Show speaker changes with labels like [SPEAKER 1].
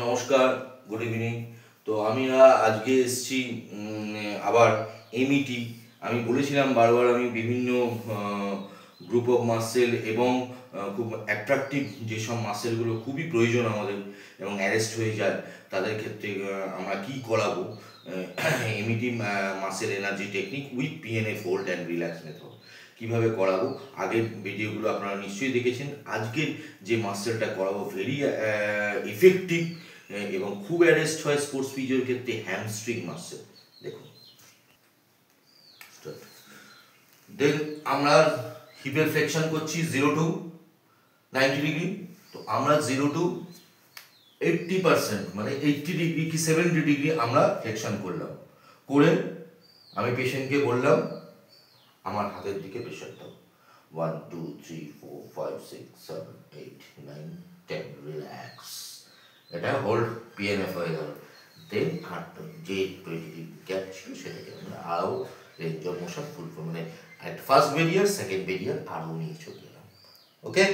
[SPEAKER 1] নমস্কার, good evening. তো আমি আজকে এসেছি আবার এমইটি। আমি বলেছিলাম বারবার আমি বিভিন্ন গ্রুপ অফ মাসেল এবং খুব অ্যাট্রাকটিভ যেসব মাসেলগুলো খুবই প্রয়োজন আমাদের এবং অ্যারেস্ট হয়ে যায় তাদের ক্ষেত্রে আমরা কী করাবো। MET muscle energy technique with PNA fold and relax method কীভাবে করাবো, আগের ভিডিওগুলো আপনারা নিশ্চয়ই দেখেছেন। আজকের যে মাসেলটা করাবো ভেরি ইফেক্টিভ এবং খুব অ্যারেস্ট হয় স্পোর্টস ফিজিওর ক্ষেত্রে, হ্যামস্ট্রিং মাসেল। দেখুন, দেন আমরা হিপের ফ্লেকশন করছি 0 to 90 ডিগ্রি। তো আমরা 0 to 80% মানে 80 ডিগ্রি কি 70 ডিগ্রি আমরা ফ্লেকশন করলাম। করে আমি পেশেন্টকে বললাম আমার হাতের দিকে প্রেশার দাও, 1 2 3 4 5 6 7 8 9 10, রিল্যাক্স। এটা হোল্ড পিএনএফ হয়ে গেল। দেন হাতটা যে 20 ডিগ্রি গ্যাপ ছিল সেটাকে আমরা আরও রেঞ্জ অফ মোশন ফুল মানে অ্যাট ফার্স্ট ভেরিয়ার সেকেন্ড ভেরিয়ার আরও নিয়ে চলে গেলাম। ওকে।